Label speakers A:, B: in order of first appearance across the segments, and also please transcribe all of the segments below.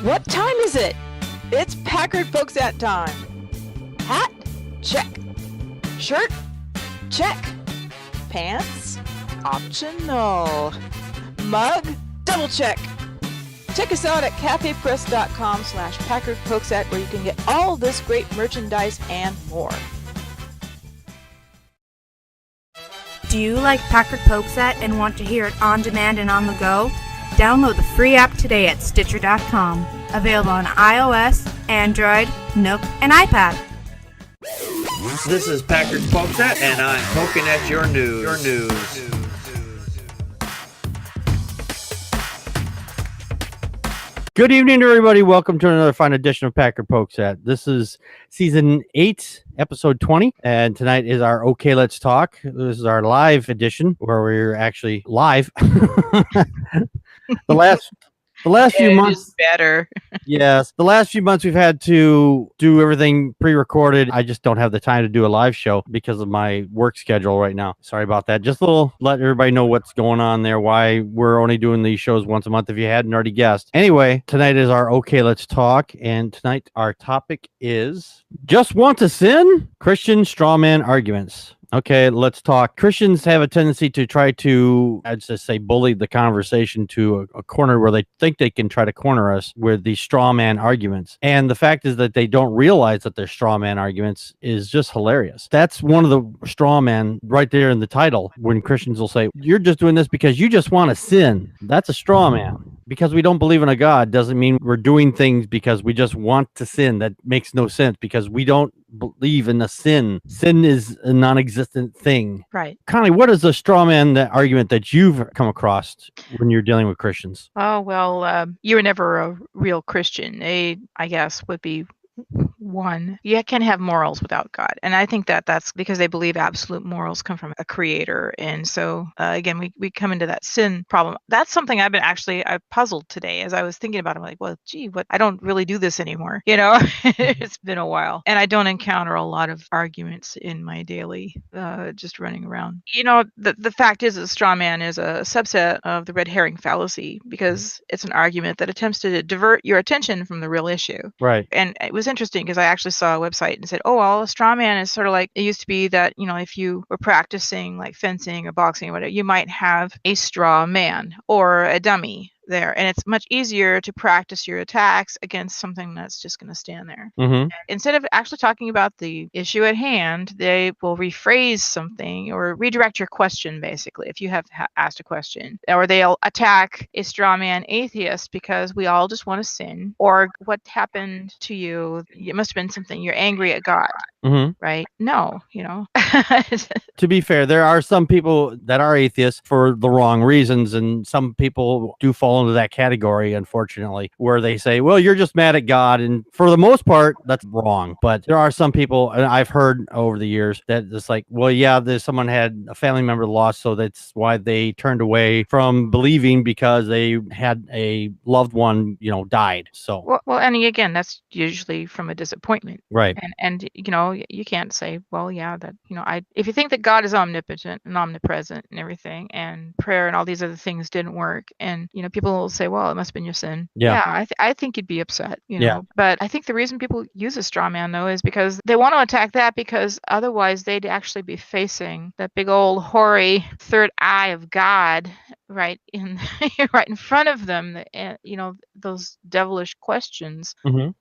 A: What time is it? It's Packard folks at time. Hat? Check. Shirt? Check. Pants? Optional. Mug? Double check. Check us out at cafepress.com/PackardPokesat where you can get all this great merchandise and more.
B: Do you like Packard Pokesat and want to hear it on demand and on the go? Download the free app today at Stitcher.com. Available on iOS, Android, Nook, and iPad.
C: This is Packard Pokesat, and I'm poking at your news.
D: Good evening to everybody. Welcome to another fine edition of Packard Pokesat. This is season 8, episode 20, and tonight is our Okay Let's Talk. This is our live edition where we're actually live. The last few months
A: is better.
D: Yes, the last few months we've had to do everything pre-recorded. I just don't have the time to do a live show because of my work schedule right now. Sorry about that. Just a little let everybody know what's going on there, why we're only doing these shows once a month if you hadn't already guessed. Anyway, tonight is our Okay Let's Talk, and tonight our topic is Just Want to Sin? Christian Strawman Arguments. Okay, let's talk. Christians have a tendency to try to, I'd just say, bully the conversation to a corner where they think they can try to corner us with these straw man arguments. And the fact is that they don't realize that they're straw man arguments is just hilarious. That's one of the straw man right there in the title when Christians will say, you're just doing this because you just want to sin. That's a straw man. Because we don't believe in a God doesn't mean we're doing things because we just want to sin. That makes no sense because we don't believe in a sin. Sin is a non-existent thing.
A: Right.
D: Connie, what is the straw man argument that you've come across when you're dealing with Christians?
A: Oh, well, you were never a real Christian. I guess, would be one. You can't have morals without God. And I think that that's because they believe absolute morals come from a creator. And so, again, we come into that sin problem. That's something I puzzled today as I was thinking about it. I'm like, well, gee, I don't really do this anymore. You know, it's been a while. And I don't encounter a lot of arguments in my daily, just running around. You know, the fact is that straw man is a subset of the red herring fallacy because it's an argument that attempts to divert your attention from the real issue.
D: Right.
A: And it was interesting because I actually saw a website and said, oh, well, a straw man is sort of like, it used to be that, you know, if you were practicing like fencing or boxing or whatever, you might have a straw man or a dummy there, and it's much easier to practice your attacks against something that's just going to stand there.
D: Mm-hmm.
A: Instead of actually talking about the issue at hand, they will rephrase something or redirect your question, basically, if you have asked a question, or they'll attack a straw man atheist because we all just want to sin, or what happened to you, it must have been something, you're angry at God.
D: Mm-hmm.
A: Right? No, you know.
D: To be fair, there are some people that are atheists for the wrong reasons, and some people do fall into that category, unfortunately, where they say, well, you're just mad at God. And for the most part, that's wrong. But there are some people, and I've heard over the years, that it's like, well, yeah, someone had a family member lost, so that's why they turned away from believing because they had a loved one, you know, died. So
A: well, and again, that's usually from a disappointment.
D: Right.
A: And you know, you can't say, well, yeah, that, you know, if you think that God is omnipotent and omnipresent and everything, and prayer and all these other things didn't work, and, you know, people will say, well, it must have been your sin.
D: Yeah.
A: I think you'd be upset, you know.
D: Yeah.
A: But I think the reason people use a straw man, though, is because they want to attack that, because otherwise they'd actually be facing that big old hoary third eye of God right in front of them, you know, those devilish questions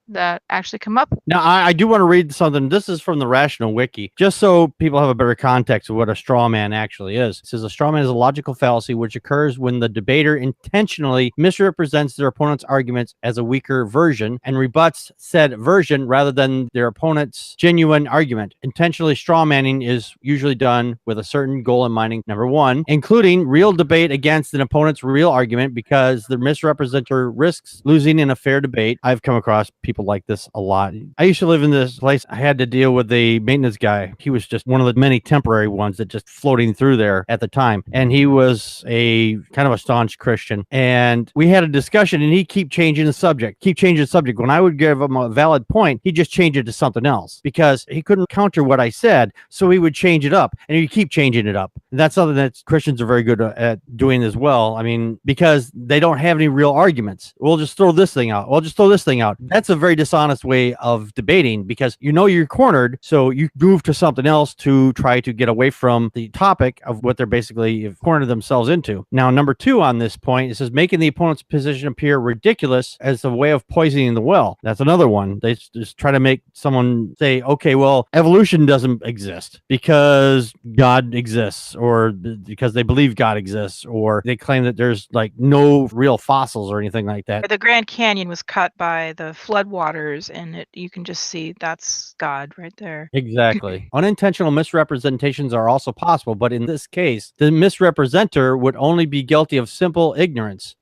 A: that actually come up.
D: Now, I do want to read something. This is from the Rational Wiki, just so people have a better context of what a straw man actually is. It says a straw man is a logical fallacy which occurs when the debater intentionally misrepresents their opponent's arguments as a weaker version and rebuts said version rather than their opponent's genuine argument. Intentionally straw manning is usually done with a certain goal in mind. Number one, including real debate against an opponent's real argument, because the misrepresenter risks losing in a fair debate. I've come across people like this a lot. I used to live in this place. I had to deal with a maintenance guy. He was just one of the many temporary ones that just floating through there at the time. And he was a kind of a staunch Christian. And we had a discussion, and he keep changing the subject. When I would give him a valid point, he just changed it to something else because he couldn't counter what I said. So he would change it up, and he'd keep changing it up. And that's something that Christians are very good at doing saying as well. I mean, because they don't have any real arguments. We'll just throw this thing out. We'll just throw this thing out. That's a very dishonest way of debating, because you're cornered, so you move to something else to try to get away from the topic of what they're basically cornered themselves into. Now, number 2 on this point, it says making the opponent's position appear ridiculous as a way of poisoning the well. That's another one. They just try to make someone say, okay, well, evolution doesn't exist because God exists, or because they believe God exists, or they claim that there's like no real fossils or anything like that.
A: The Grand Canyon was cut by the floodwaters, and you can just see that's God right there.
D: Exactly. Unintentional misrepresentations are also possible, but in this case, the misrepresenter would only be guilty of simple ignorance.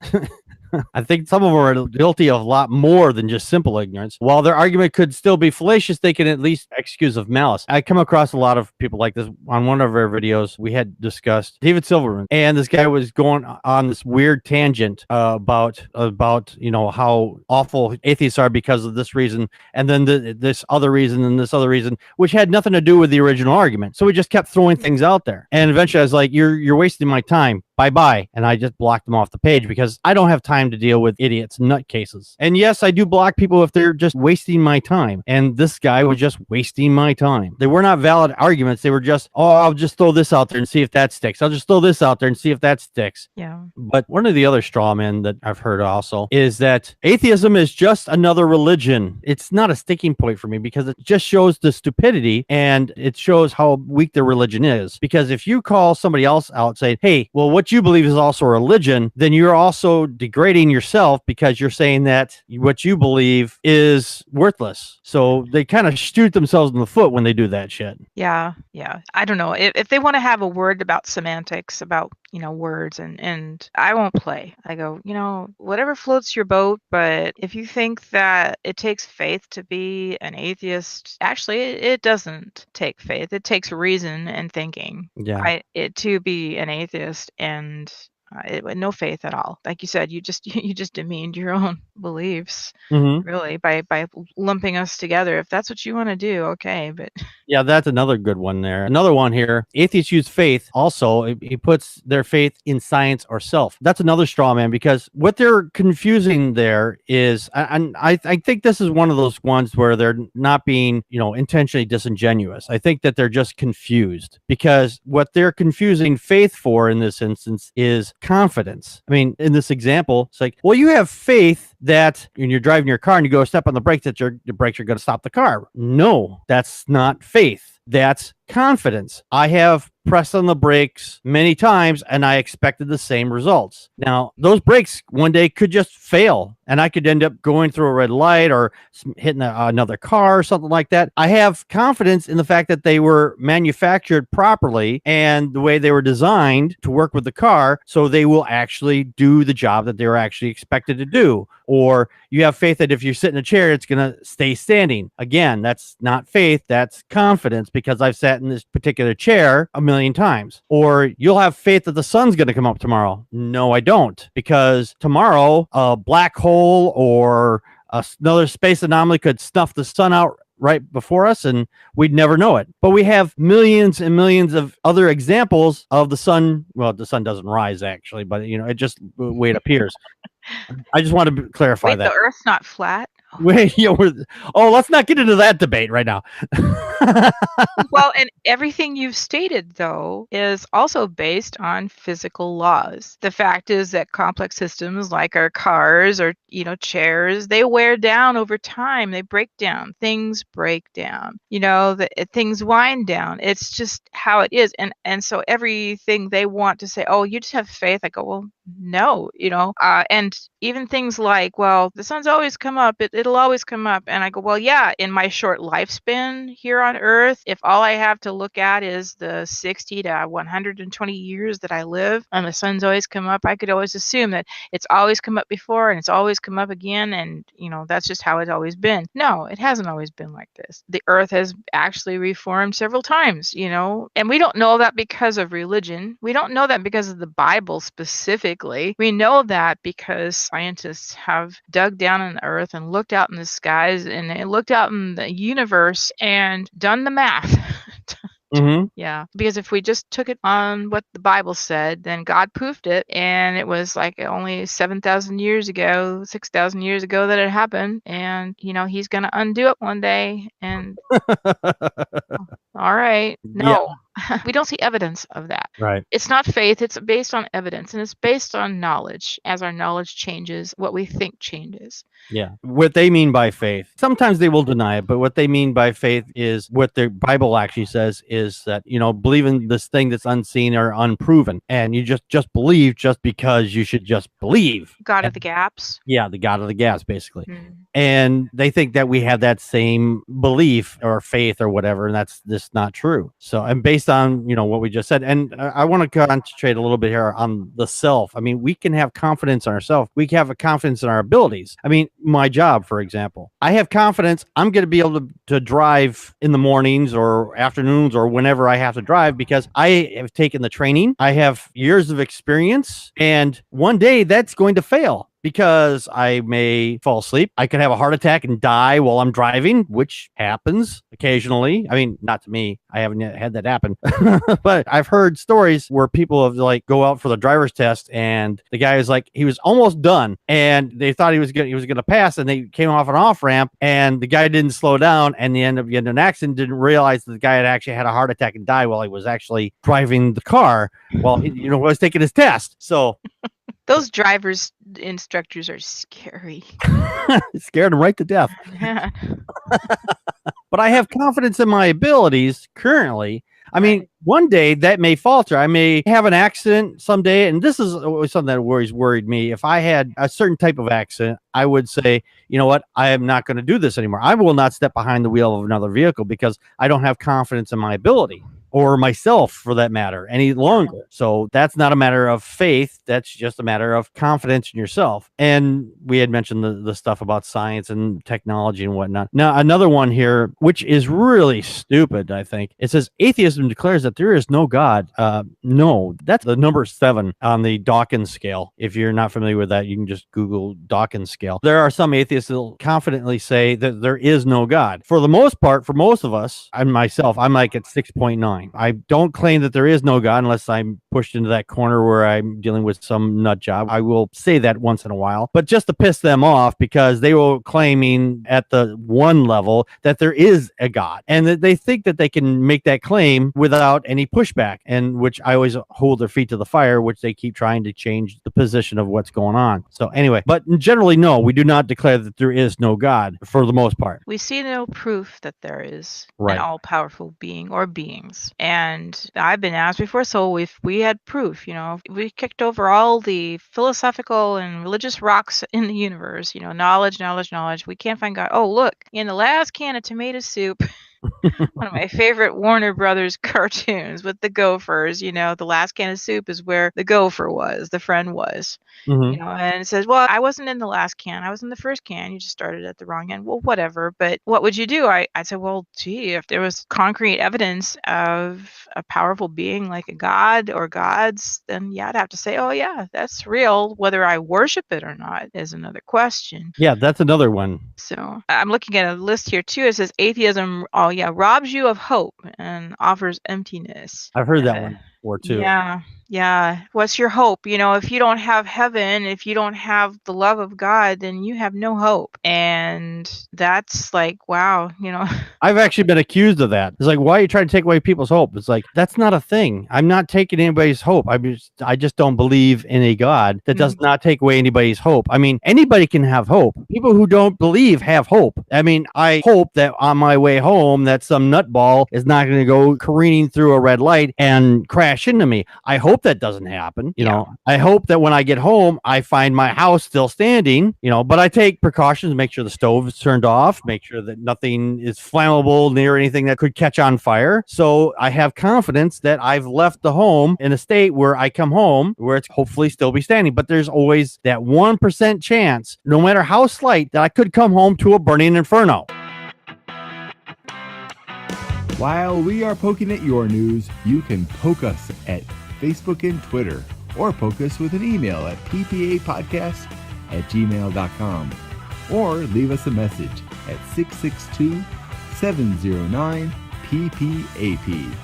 D: I think some of them are guilty of a lot more than just simple ignorance. While their argument could still be fallacious, they can at least excuse of malice. I come across a lot of people like this. On one of our videos, we had discussed David Silverman, and this guy was going on this weird tangent about how awful atheists are because of this reason, and then this other reason, and this other reason, which had nothing to do with the original argument. So we just kept throwing things out there, and eventually I was like, "You're wasting my time. Bye-bye." And I just blocked them off the page because I don't have time to deal with idiots, nutcases. And yes, I do block people if they're just wasting my time. And this guy was just wasting my time. They were not valid arguments. They were just, I'll just throw this out there and see if that sticks. I'll just throw this out there and see if that sticks.
A: Yeah.
D: But one of the other straw men that I've heard also is that atheism is just another religion. It's not a sticking point for me because it just shows the stupidity, and it shows how weak their religion is. Because if you call somebody else out saying, hey, well, what you believe is also a religion, then you're also degrading yourself because you're saying that what you believe is worthless. So they kind of shoot themselves in the foot when they do that shit.
A: Yeah. I don't know. If they want to have a word about semantics, about words, and I won't play. I go, whatever floats your boat, but if you think that it takes faith to be an atheist, actually it doesn't take faith. It takes reason and thinking.
D: Yeah.
A: To be an atheist, and no faith at all. Like you said, you just demeaned your own beliefs, really, by lumping us together. If that's what you want to do, okay, but
D: yeah, that's another good one there. Another one here. Atheists use faith. Also, he puts their faith in science or self. That's another straw man, because what they're confusing there is, and I think this is one of those ones where they're not being, intentionally disingenuous. I think that they're just confused, because what they're confusing faith for in this instance is confidence. I mean, in this example, it's like, well, you have faith that when you're driving your car and you go step on the brakes, that your brakes are going to stop the car. No, that's not faith. That's confidence. I have pressed on the brakes many times and I expected the same results. Now, those brakes one day could just fail and I could end up going through a red light or hitting another car or something like that. I have confidence in the fact that they were manufactured properly and the way they were designed to work with the car, so they will actually do the job that they were actually expected to do. Or you have faith that if you sit in a chair, it's going to stay standing. Again, that's not faith, that's confidence, because I've sat in this particular chair a million times. Or you'll have faith that the sun's going to come up tomorrow. No, I don't, because tomorrow a black hole or another space anomaly could snuff the sun out right before us and we'd never know it. But we have millions and millions of other examples of the sun. Well, the sun doesn't rise actually, but it just the way it appears. I just want to clarify that.
A: The Earth's not flat.
D: Wait, let's not get into that debate right now.
A: Well, and everything you've stated, though, is also based on physical laws. The fact is that complex systems like our cars or, chairs, they wear down over time. They break down. Things break down. Things wind down. It's just how it is. And so everything they want to say, oh, you just have faith. I go, well, no, and even things like, well, the sun's always come up. It'll always come up. And I go, well, yeah, in my short lifespan here on Earth, if all I have to look at is the 60 to 120 years that I live and the sun's always come up, I could always assume that it's always come up before and it's always come up again. And, that's just how it's always been. No, it hasn't always been like this. The Earth has actually reformed several times, and we don't know that because of religion. We don't know that because of the Bible specifically. We know that because scientists have dug down in the Earth and looked out in the skies and looked out in the universe and done the math
D: Mm-hmm.
A: Yeah, because if we just took it on what the Bible said, then God proved it, and it was like only 7,000 years ago, 6,000 years ago that it happened, and he's going to undo it one day, and all right.
D: Yeah.
A: No, we don't see evidence of that.
D: Right.
A: It's not faith, it's based on evidence, and it's based on knowledge. As our knowledge changes, what we think changes.
D: Yeah. What they mean by faith, sometimes they will deny it, but what they mean by faith is what the Bible actually says is that, believe in this thing that's unseen or unproven. And you just believe just because you should just believe.
A: God of the gaps.
D: Yeah, the God of the gaps, basically.
A: Mm.
D: And they think that we have that same belief or faith or whatever, and that's just not true. So, and based on, what we just said, and I want to concentrate a little bit here on the self. I mean, we can have confidence in ourselves. We can have a confidence in our abilities. I mean, my job, for example, I have confidence I'm going to be able to drive in the mornings or afternoons or whenever I have to drive because I have taken the training. I have years of experience, and one day that's going to fail. Because I may fall asleep. I could have a heart attack and die while I'm driving, which happens occasionally. I mean, not to me. I haven't yet had that happen. But I've heard stories where people have go out for the driver's test and the guy he was almost done and they thought he was gonna pass, and they came off an off ramp and the guy didn't slow down and they ended up getting an accident, didn't realize that the guy had actually had a heart attack and died while he was actually driving the car while he was taking his test. So
A: those drivers instructors are scary.
D: Scared him right to death. But I have confidence in my abilities currently. I mean, one day that may falter. I may have an accident someday, and this is something that worried me. If I had a certain type of accident, I would say, you know what, I am not going to do this anymore. I will not step behind the wheel of another vehicle because I don't have confidence in my ability. Or myself, for that matter, any longer. So that's not a matter of faith. That's just a matter of confidence in yourself. And we had mentioned the stuff about science and technology and whatnot. Now, another one here, which is really stupid, I think. It says, atheism declares that there is no God. No, that's the number 7 on the Dawkins scale. If you're not familiar with that, you can just Google Dawkins scale. There are some atheists that will confidently say that there is no God. For the most part, for most of us, and myself, I'm like at 6.9. I don't claim that there is no God unless I'm pushed into that corner where I'm dealing with some nut job. I will say that once in a while, but just to piss them off because they were claiming at the one level that there is a God and that they think that they can make that claim without any pushback, and which I always hold their feet to the fire, which they keep trying to change the position of what's going on. So anyway, but generally, no, we do not declare that there is no God for the most part.
A: We see no proof that there is
D: Right.
A: an all-powerful being or beings. And I've been asked before, so if we had proof, if we kicked over all the philosophical and religious rocks in the universe, knowledge, we can't find God. Oh, look, in the last can of tomato soup, one of my favorite Warner Brothers cartoons with the gophers, the last can of soup is where the gopher was, the friend was,
D: Mm-hmm.
A: and it says, well, I wasn't in the last can. I was in the first can. You just started at the wrong end. Well, whatever. But what would you do? I said, well, gee, if there was concrete evidence of a powerful being like a god or gods, then yeah, I'd have to say, oh yeah, that's real. Whether I worship it or not is another question.
D: Yeah, that's another one.
A: So I'm looking at a list here too. It says atheism, robs you of hope and offers emptiness.
D: I've heard that one before too.
A: Yeah. What's your hope? If you don't have heaven, if you don't have the love of God, then you have no hope. And that's like, wow,
D: I've actually been accused of that. It's like, why are you trying to take away people's hope? It's like, that's not a thing. I'm not taking anybody's hope. I just don't believe in a God that does not take away anybody's hope. I mean, anybody can have hope. People who don't believe have hope. I mean, I hope that on my way home that some nutball is not going to go careening through a red light and crash into me. I hope that doesn't happen. I hope that when I get home, I find my house still standing, but I take precautions, make sure the stove is turned off, make sure that nothing is flammable near anything that could catch on fire. So I have confidence that I've left the home in a state where I come home where it's hopefully still be standing. But there's always that 1% chance, no matter how slight, that I could come home to a burning inferno.
E: While we are poking at your news, you can poke us at Facebook and Twitter, or poke us with an email at ppapodcast@gmail.com, or leave us a message at 662-709-PPAP.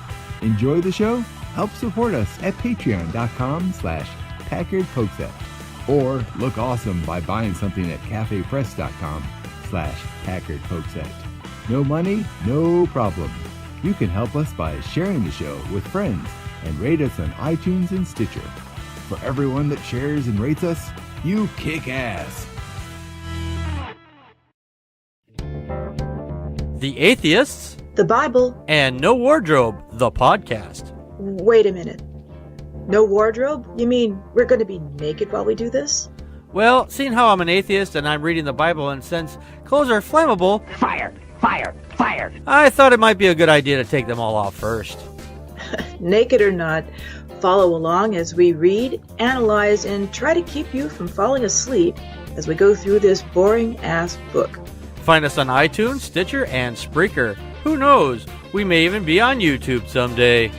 E: Enjoy the show? Help support us at patreon.com/PackardPokeset. Or look awesome by buying something at cafepress.com/PackardPokeset. No money, no problem. You can help us by sharing the show with friends and rate us on iTunes and Stitcher. For everyone that shares and rates us, you kick ass.
F: The Atheists,
G: The Bible.
F: and No Wardrobe, the podcast.
G: Wait a minute. No wardrobe? You mean we're going to be naked while we do this?
F: Well, seeing how I'm an atheist and I'm reading the Bible, and since clothes are flammable,
H: Fired!
F: I thought it might be a good idea to take them all off first.
G: Naked or not, follow along as we read, analyze, and try to keep you from falling asleep as we go through this boring-ass book.
F: Find us on iTunes, Stitcher, and Spreaker. Who knows? We may even be on YouTube someday.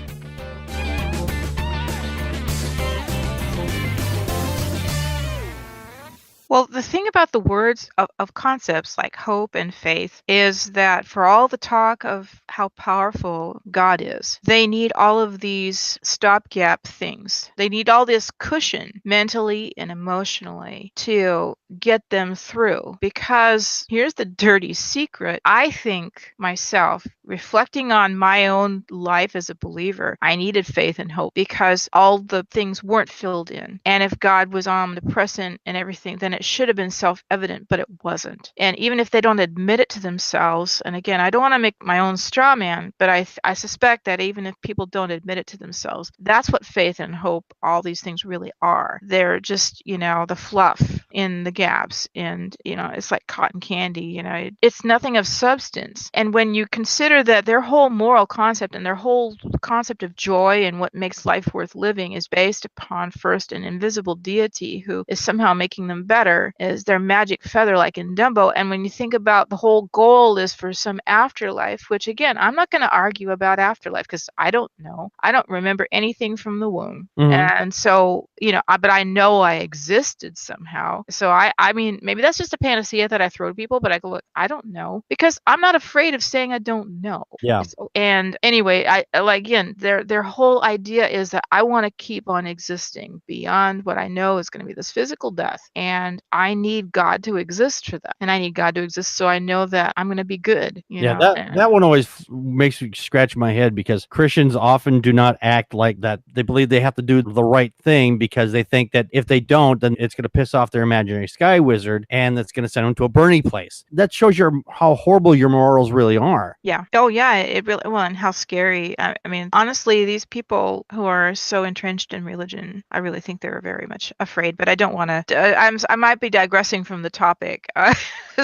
A: Well, the thing about the words of concepts like hope and faith is that for all the talk of how powerful God is, they need all of these stopgap things. They need all this cushion mentally and emotionally to get them through. Because here's the dirty secret. I think myself, reflecting on my own life as a believer, I needed faith and hope because all the things weren't filled in. And if God was omnipresent and everything, then it should have been self-evident, but it wasn't. And even if they don't admit it to themselves, and again, I don't want to make my own straw man, but I suspect that even if people don't admit it to themselves, that's what faith and hope, all these things really are. They're just, the fluff in the gaps, and, it's like cotton candy, it's nothing of substance. And when you consider that their whole moral concept and their whole concept of joy and what makes life worth living is based upon first an invisible deity who is somehow making them better, is their magic feather like in Dumbo. And when you think about the whole goal is for some afterlife, which again, I'm not going to argue about afterlife because I don't know. I don't remember anything from the womb.
D: Mhm.
A: And so, but I know I existed somehow. So I mean, maybe that's just a panacea that I throw to people, but I go, look, I don't know, because I'm not afraid of saying I don't know.
D: Yeah.
A: So, and anyway, their whole idea is that I want to keep on existing beyond what I know is going to be this physical death. And I need God to exist for that. And I need God to exist so I know that I'm going to be good.
D: That one always makes me scratch my head because Christians often do not act like that. They believe they have to do the right thing because they think that if they don't, then it's going to piss off their imaginary sky wizard and that's going to send them to a burning place. That shows how horrible your morals really are.
A: Yeah. Oh, yeah. It really, well, and how scary. I mean, honestly, these people who are so entrenched in religion, I really think they're very much afraid, but I don't want to, I might be digressing from the topic.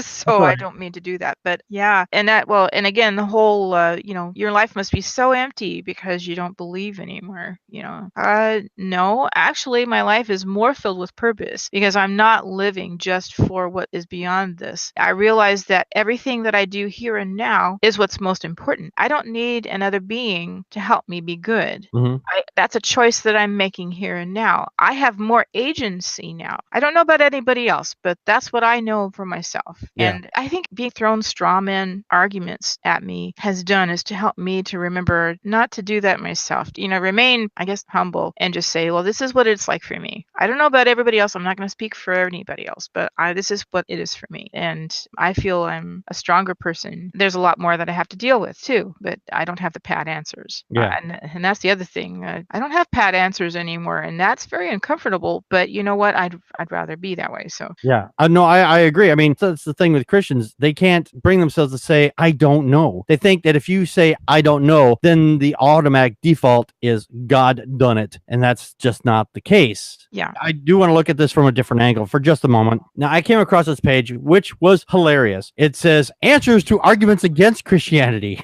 A: So I don't mean to do that, but yeah. And and again, the whole, your life must be so empty because you don't believe anymore, no, actually my life is more filled with purpose because I'm not living just for what is beyond this. I realize that everything that I do here and now is what's most important. I don't need another being to help me be good.
D: Mhm.
A: That's a choice that I'm making here and now. I have more agency now. I don't know about anybody else, but that's what I know for myself.
D: Yeah.
A: And I think being thrown strawman arguments at me has done is to help me to remember not to do that myself. Remain, I guess, humble and just say, well, this is what it's like for me. I don't know about everybody else. I'm not going to speak for anybody else, but this is what it is for me. And I feel I'm a stronger person. There's a lot more that I have to deal with too, but I don't have the pat answers.
D: Yeah.
A: And that's the other thing. I don't have pat answers anymore, and that's very uncomfortable. But you know what? I'd rather be that way. So
D: Yeah. No, I agree. I mean, that's the thing with Christians. They can't bring themselves to say, I don't know. They think that if you say, I don't know, then the automatic default is God done it. And that's just not the case.
A: yeah.
D: I do want to look at this from a different angle for just a moment. Now, I came across this page, which was hilarious. It says, answers to arguments against Christianity.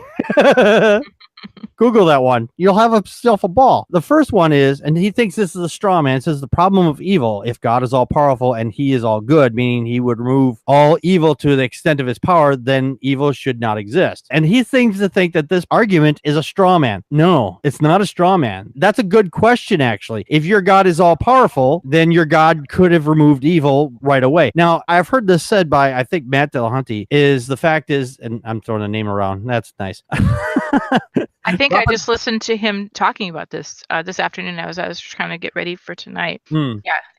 D: Google that one. You'll have yourself a ball. The first one is, and he thinks this is a straw man, it says the problem of evil. If God is all powerful and he is all good, meaning he would remove all evil to the extent of his power, then evil should not exist. And he seems to think that this argument is a straw man. No, it's not a straw man. That's a good question, actually. If your God is all powerful, then your God could have removed evil right away. Now, I've heard this said by, I think, Matt Dillahunty, is the fact is, and I'm throwing a name around. That's nice.
A: I think I just listened to him talking about this this afternoon. I was trying to get ready for tonight.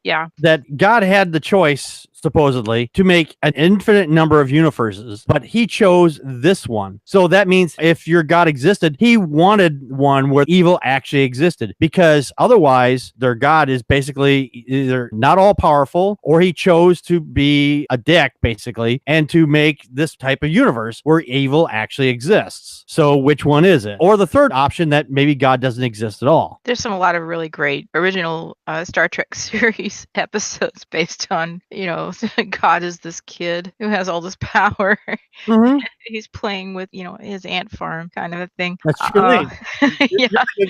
A: Yeah.
D: That God had the choice, supposedly, to make an infinite number of universes, but he chose this one. So that means if your God existed, he wanted one where evil actually existed, because otherwise their God is basically either not all powerful, or he chose to be a dick, basically, and to make this type of universe where evil actually exists. So which one is it? Or the third option, that maybe God doesn't exist at all.
A: There's a lot of really great original Star Trek series episodes based on, God is this kid who has all this power. He's playing with, his ant farm kind of a thing.
D: That's Trelane.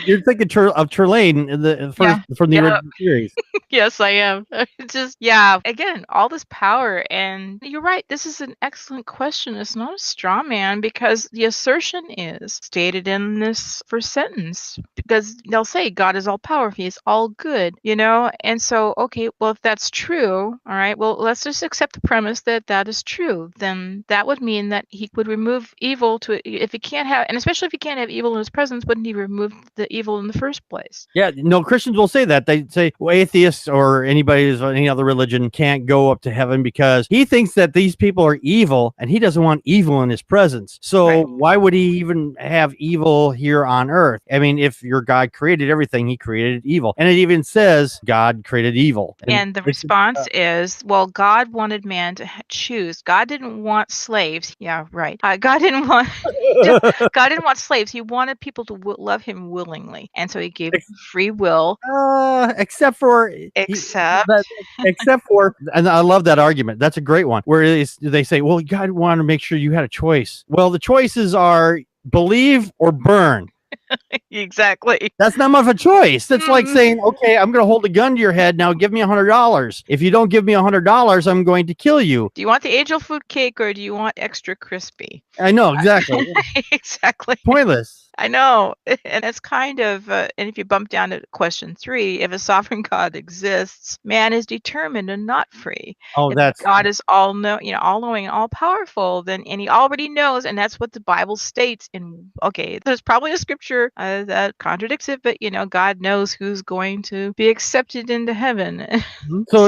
D: You're thinking of Trelane in the first from the original series.
A: Yes, I am. It's just, again, all this power. And you're right. This is an excellent question. It's not a straw man, because the assertion is stated in this first sentence, because they'll say God is all powerful. He is all good, And so, okay, well, if that's true, all right, well, let's just accept the premise that that is true. Then that would mean that he would remove evil if he can't have, and especially if he can't have evil in his presence, wouldn't he remove the evil in the first place?
D: Yeah, no, Christians will say that. They say, well, atheists or anybody who's any other religion can't go up to heaven because he thinks that these people are evil and he doesn't want evil in his presence. So why would he even have evil here on earth? I mean, if your God created everything, he created evil. And it even says God created evil.
A: And the response is, well, God wanted man to choose. God didn't want slaves. Yeah, right. God didn't want slaves. He wanted people to love him willingly, and so he gave free will.
D: Except for, and I love that argument. That's a great one, where they say, well, God wanted to make sure you had a choice. Well, the choices are believe or burn.
A: Exactly.
D: That's not much of a choice. That's like saying, okay, I'm going to hold a gun to your head. Now give me $100. If you don't give me $100, I'm going to kill you.
A: Do you want the angel food cake or do you want extra crispy?
D: I know, exactly.
A: Exactly.
D: Pointless.
A: I know. And it's kind of, and if you bump down to question 3, if a sovereign God exists, man is determined and not free. If God is all knowing, all powerful, and he already knows, and that's what the Bible states. And okay, there's probably a scripture that contradicts it, but God knows who's going to be accepted into heaven. So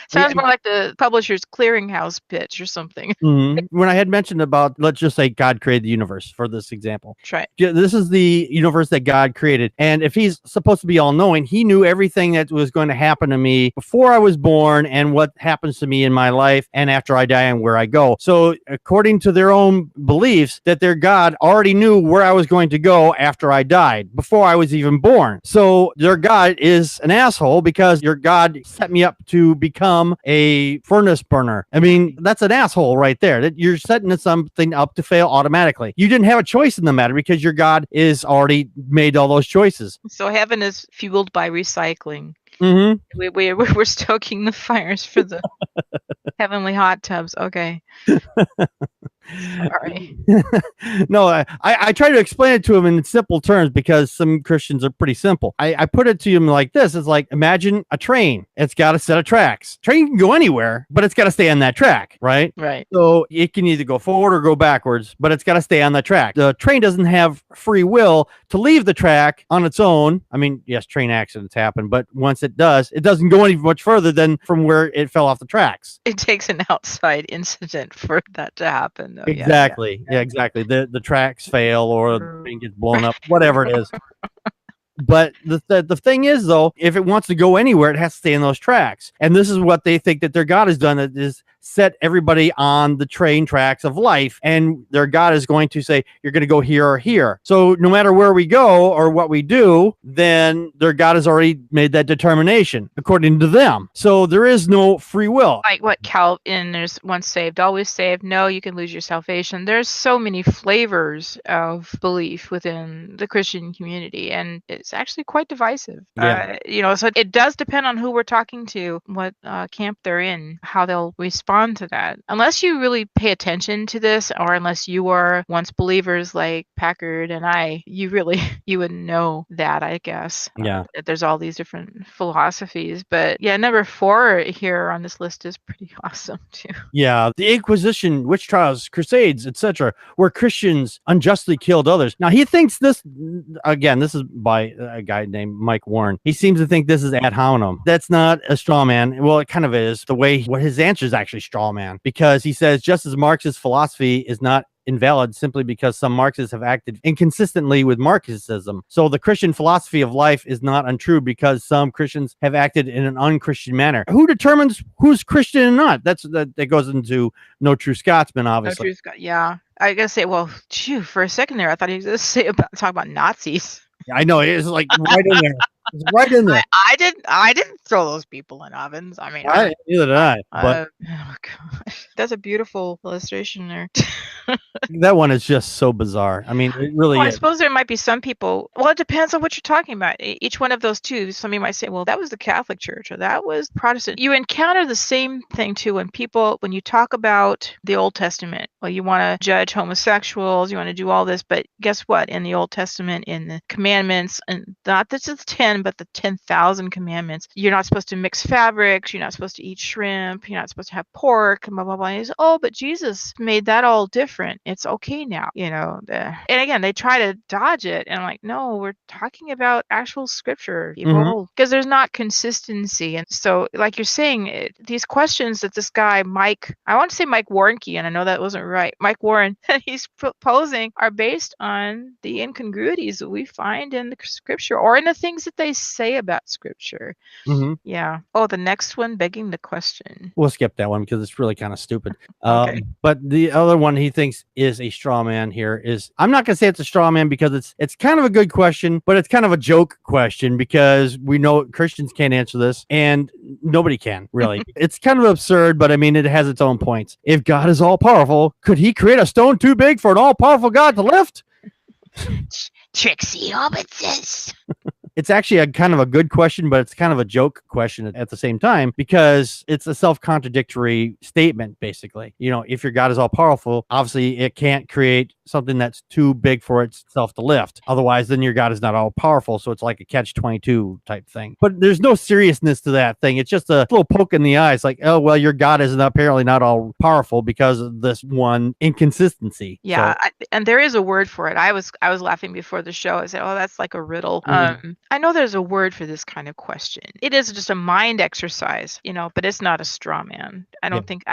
A: sounds more like the Publishers Clearinghouse pitch or something.
D: When I had mentioned about, let's just say God created the universe for this example.
A: That's right.
D: This is the universe that God created. And if he's supposed to be all-knowing, he knew everything that was going to happen to me before I was born and what happens to me in my life and after I die and where I go. So according to their own beliefs, that their God already knew where I was going to go after I died, before I was even born. So their God is an asshole because your God set me up to become a furnace burner. I mean, that's an asshole right there. That you're setting something up to fail automatically. You didn't have a choice in the matter because your God is already made all those choices.
A: So heaven is fueled by recycling. We're stoking the fires for the heavenly hot tubs. Okay. Sorry.
D: No, I try to explain it to him in simple terms because some Christians are pretty simple. I put it to him like this. It's like, imagine a train. It's got a set of tracks. Train can go anywhere, but it's got to stay on that track, right?
A: Right.
D: So it can either go forward or go backwards, but it's got to stay on that track. The train doesn't have free will to leave the track on its own. I mean, yes, train accidents happen, but once it does, it doesn't go any much further than from where it fell off the tracks.
A: It takes an outside incident for that to happen. Though.
D: Exactly. Yeah, exactly. The tracks fail or the train gets blown up, whatever it is. But the thing is, though, if it wants to go anywhere, it has to stay in those tracks. And this is what they think that their God has done, is set everybody on the train tracks of life. And their God is going to say, you're going to go here or here. So no matter where we go or what we do, then their God has already made that determination according to them. So there is no free will.
A: Like what Calvin, there's once saved, always saved. No, you can lose your salvation. There's so many flavors of belief within the Christian community, and it's actually quite divisive.
D: Yeah.
A: So it does depend on who we're talking to, what camp they're in, how they'll respond respond to that unless you really pay attention to this, or unless you are once believers like Packard and I. You really you would know that, I guess.
D: Yeah.
A: That there's all these different philosophies, but yeah, number 4 here on this list is pretty awesome too.
D: Yeah, the Inquisition, witch trials, crusades, etc., where Christians unjustly killed others. Now, he thinks this, again, this is by a guy named Mike Warren. He seems to think this is ad hominem. That's not a straw man. Well, it kind of is. The way, what his answer is actually straw man, because he says, just as Marxist philosophy is not invalid simply because some Marxists have acted inconsistently with Marxism. So the Christian philosophy of life is not untrue because some Christians have acted in an unchristian manner. Who determines who's Christian and not? That goes into No True Scotsman, obviously.
A: No True Scott, yeah. I gotta say, well, for a second there, I thought he was gonna talk about Nazis.
D: I know, it's like right in there. It's right in there.
A: I didn't throw those people in ovens. I mean,
D: neither did I. But
A: oh gosh, that's a beautiful illustration there.
D: that one is just so bizarre. I mean, it really
A: Well, I
D: is.
A: suppose there might be some people. Well, it depends on what you're talking about. Each one of those two, somebody might say, well, that was the Catholic Church or that was Protestant. You encounter the same thing too when you talk about the Old Testament. Well, you want to judge homosexuals, you want to do all this, but guess what? In the Old Testament, in the commandments, and not this is 10, but the 10,000 commandments, you're not supposed to mix fabrics, you're not supposed to eat shrimp, you're not supposed to have pork, and blah blah blah. And he says, oh, but Jesus made that all different. It's okay now, and again, they try to dodge it, and I'm like, no, we're talking about actual scripture, people, because there's not consistency. And so, like you're saying, these questions that this guy I want to say Mike Warnke, and I know that wasn't right, Mike Warren, he's proposing are based on the incongruities that we find in the scripture or in the things that they say about scripture. Yeah. Oh, the next one, begging the question.
D: We'll skip that one because it's really kind of stupid.
A: Okay.
D: But the other one he thinks is a straw man here is, I'm not going to say it's a straw man because it's kind of a good question, but it's kind of a joke question because we know Christians can't answer this and nobody can really. It's kind of absurd, but I mean, it has its own points. If God is all powerful, could he create a stone too big for an all powerful God to lift?
A: Trixie Hobbitses.
D: It's actually a kind of a good question, but it's kind of a joke question at the same time because it's a self-contradictory statement, basically. If your God is all powerful, obviously it can't create something that's too big for itself to lift. Otherwise, then your God is not all powerful. So it's like a catch-22 type thing. But there's no seriousness to that thing. It's just a little poke in the eye. It's like, oh, well, your God is apparently not all powerful because of this one inconsistency.
A: Yeah, so, and there is a word for it. I was laughing before the show. I said, oh, that's like a riddle. I know there's a word for this kind of question. It is just a mind exercise, but it's not a straw man. I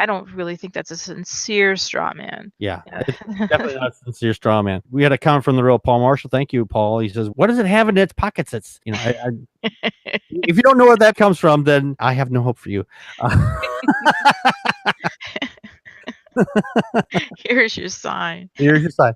A: don't really think that's a sincere straw man.
D: Yeah. It's definitely not a sincere straw man. We had a comment from the real Paul Marshall. Thank you, Paul. He says, what does it have in its pockets? It's, if you don't know where that comes from, then I have no hope for you.
A: Here's your sign.
D: Here's your sign.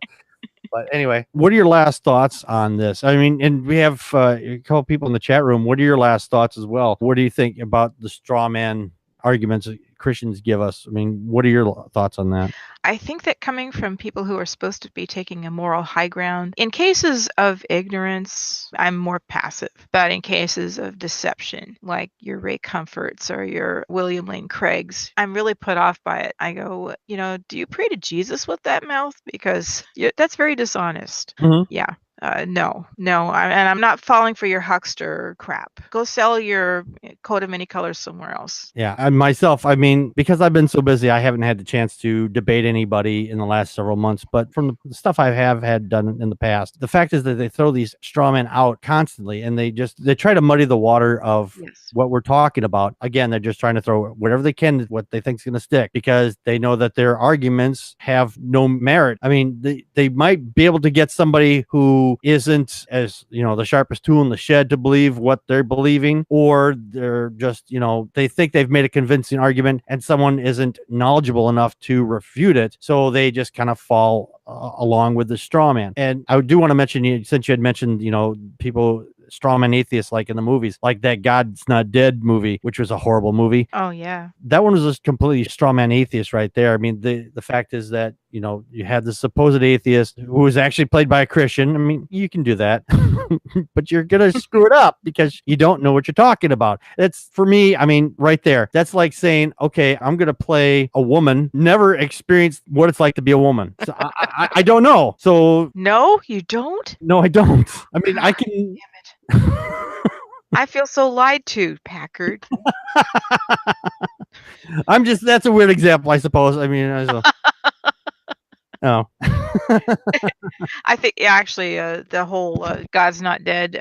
D: But anyway, what are your last thoughts on this? I mean, and we have a couple people in the chat room. What are your last thoughts as well? What do you think about the straw man arguments that Christians give us? I mean, what are your thoughts on that?
A: I think that coming from people who are supposed to be taking a moral high ground, in cases of ignorance, I'm more passive. But in cases of deception, like your Ray Comforts or your William Lane Craigs, I'm really put off by it. I go, do you pray to Jesus with that mouth? Because that's very dishonest. Yeah. No, and I'm not falling for your huckster crap. Go sell your coat of many colors somewhere else.
D: Yeah, and myself, I mean, because I've been so busy, I haven't had the chance to debate anybody in the last several months. But from the stuff I have had done in the past, the fact is that they throw these straw men out constantly, and they try to muddy the water of what we're talking about. Again, they're just trying to throw whatever they can, what they think is going to stick, because they know that their arguments have no merit. I mean, they might be able to get somebody who isn't as the sharpest tool in the shed to believe what they're believing, or they're just they think they've made a convincing argument and someone isn't knowledgeable enough to refute it, so they just kind of fall along with the straw man. And I do want to mention, since you had mentioned people strawman atheists like in the movies, like that God's Not Dead movie, which was a horrible movie.
A: Oh yeah.
D: That one was just completely strawman atheist right there. I mean, the fact is that, you know, you had the supposed atheist who was actually played by a Christian. I mean, you can do that, but you're going to screw it up because you don't know what you're talking about. It's, for me, I mean, right there. That's like saying, okay, I'm going to play a woman, never experienced what it's like to be a woman. So I don't know. So
A: No, you don't?
D: no, I don't. I mean, I can.
A: Damn it. I feel so lied to, Packard.
D: That's a weird example, I suppose. I mean, oh.
A: I think actually the whole God's Not Dead.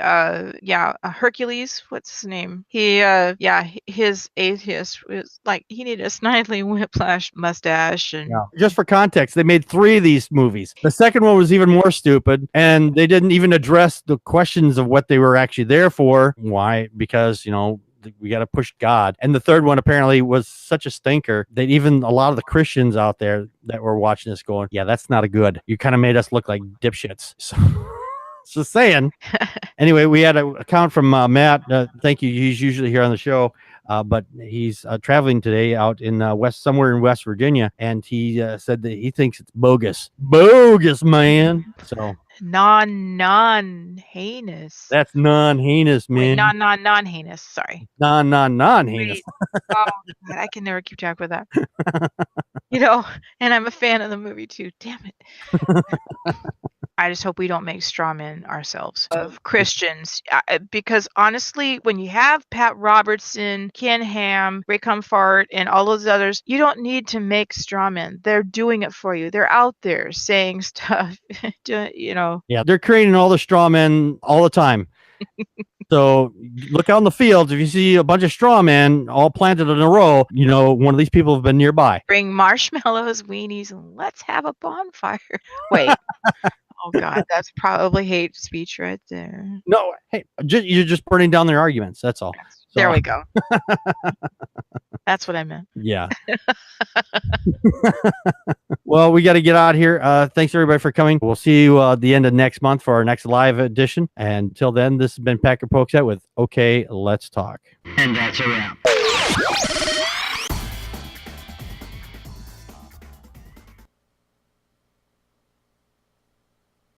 A: Hercules. What's his name? His atheist was like he needed a snidely whiplash mustache and.
D: Yeah. Just for context, they made 3 of these movies. The second one was even more stupid, and they didn't even address the questions of what they were actually there for. Why? Because, you know, we got to push God. And the third one apparently was such a stinker that even a lot of the Christians out there that were watching this going, yeah, that's not a good. You kind of made us look like dipshits. So just saying. Anyway, we had an account from Matt. Thank you. He's usually here on the show. But he's traveling today out in somewhere in West Virginia, and he said that he thinks it's bogus, man. So
A: non-heinous.
D: That's non-heinous, man.
A: Wait, non-heinous. Sorry.
D: Non-heinous.
A: Oh, God, I can never keep track with that. You know, and I'm a fan of the movie too. Damn it. I just hope we don't make straw men ourselves of Christians, because honestly, when you have Pat Robertson, Ken Ham, Ray Comfort, and all those others, you don't need to make straw men. They're doing it for you. They're out there saying stuff, you know.
D: Yeah, they're creating all the straw men all the time. So look out in the fields. If you see a bunch of straw men all planted in a row, you know one of these people have been nearby.
A: Bring marshmallows, weenies, and let's have a bonfire. Wait. Oh God, that's probably hate speech right there.
D: No, hey, you're just burning down their arguments. That's all.
A: There we go. That's what I meant.
D: Yeah. Well, we got to get out here. Thanks everybody for coming. We'll see you at the end of next month for our next live edition. And until then, this has been Packard Pokes Out with Okay, Let's Talk.
C: And that's a wrap.